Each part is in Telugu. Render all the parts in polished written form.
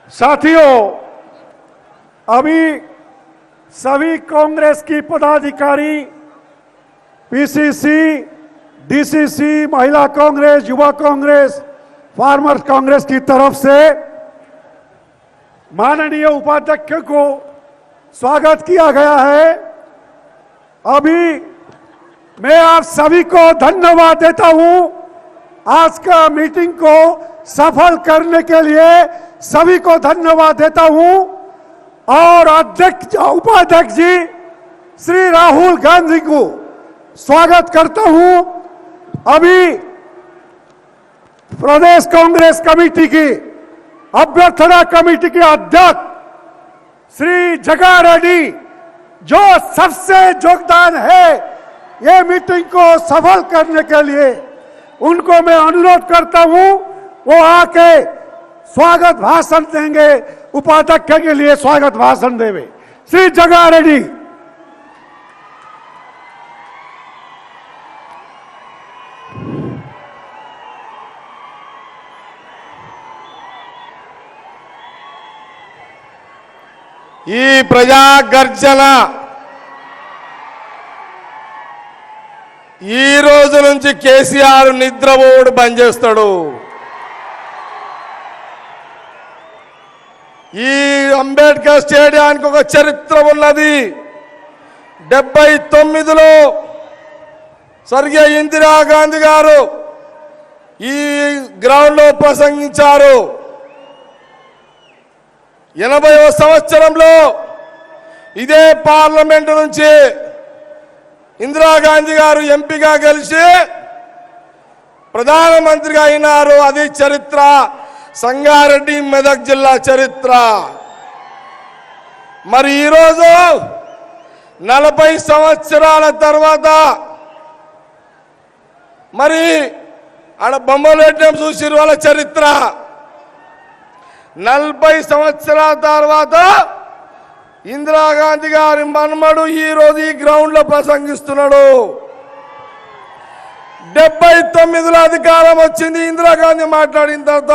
साथियों, अभी सभी कांग्रेस की पदाधिकारी, पीसीसी, डीसीसी, महिला कांग्रेस, युवा कांग्रेस, फार्मर्स कांग्रेस की तरफ से माननीय उपाध्यक्ष को स्वागत किया गया है। अभी मैं आप सभी को धन्यवाद देता हूं। आज का मीटिंग को सफल करने के लिए सभी को धन्यवाद देता हूं और अध्यक्ष उपाध्यक्ष जी श्री राहुल गांधी को स्वागत करता हूं। अभी प्रदेश कांग्रेस कमेटी की अभ्यर्थना कमेटी के अध्यक्ष श्री जगा रेड्डी जो सबसे योगदान है ये मीटिंग को सफल करने के लिए, उनको मैं अनुरोध करता हूं वो आके स्वागत भाषण देंगे। उपाध्यक्ष के लिए स्वागत भाषण देवे श्री जगा रेड्डी। ఈ ప్రజా గర్జన ఈ రోజు నుంచి కేసీఆర్ నిద్రపోడు బంద్ చేస్తాడు। ఈ అంబేద్కర్ స్టేడియానికి ఒక చరిత్ర ఉన్నది। 79లో స్వర్గీయ ఇందిరాగాంధీ గారు ఈ గ్రౌండ్ లో ప్రసంగించారు। 80వ సంవత్సరంలో ఇదే పార్లమెంట్ నుంచి ఇందిరాగాంధీ గారు ఎంపీగా గెలిచి ప్రధానమంత్రిగా అయినారు। అది చరిత్ర, సంగారెడ్డి మెదక్ జిల్లా చరిత్ర। మరి ఈరోజు 40 సంవత్సరాల తర్వాత మరి ఆడ బొమ్మలు పెట్టడం చూసిరు వాళ్ళ చరిత్ర। 40 సంవత్సరాల తర్వాత ఇందిరాగాంధీ గారి మనమడు ఈరోజు ఈ గ్రౌండ్ లో ప్రసంగిస్తున్నాడు। 79లో అధికారం వచ్చింది ఇందిరాగాంధీ మాట్లాడిన తర్వాత।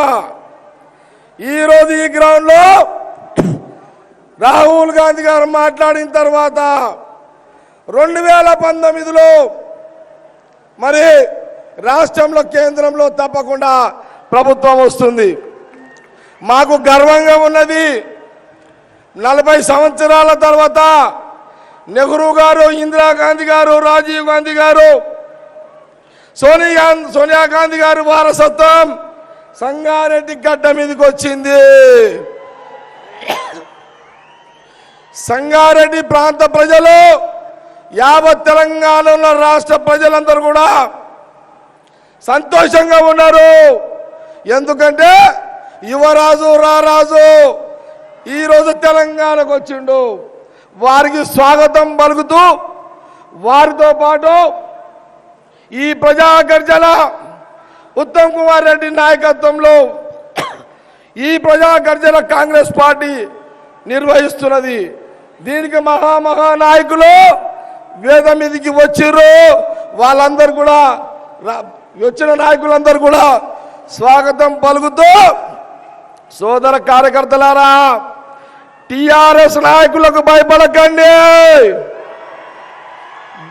ఈరోజు ఈ గ్రౌండ్ లో రాహుల్ గాంధీ గారు మాట్లాడిన తర్వాత 2019లో మరి రాష్ట్రంలో కేంద్రంలో తప్పకుండా ప్రభుత్వం వస్తుంది। మాకు గర్వంగా ఉన్నది। 40 సంవత్సరాల తర్వాత నెహ్రూ గారు, ఇందిరాగాంధీ గారు, రాజీవ్ గాంధీ గారు, సోనియా గాంధీ గారి వారసత్వం సంగారెడ్డి గడ్డ మీదకి వచ్చింది। సంగారెడ్డి ప్రాంత ప్రజలు, యావత్ తెలంగాణలో రాష్ట్ర ప్రజలందరూ కూడా సంతోషంగా ఉన్నారు। ఎందుకంటే యువరాజు రారాజు ఈరోజు తెలంగాణకు వచ్చిండు। వారికి స్వాగతం పలుకుతూ వారితో పాటు ఈ ప్రజా గర్జన ఉత్తమ్ కుమార్ రెడ్డి నాయకత్వంలో ఈ ప్రజా గర్జన కాంగ్రెస్ పార్టీ నిర్వహిస్తున్నది। దీనికి మహా నాయకులు వేద మీదకి వచ్చిర్రు। వాళ్ళందరూ కూడా వచ్చిన నాయకులందరూ కూడా స్వాగతం పలుకుతూ, సోదర కార్యకర్తలారా టిఆర్ఎస్ నాయకులకు భయపడకండి।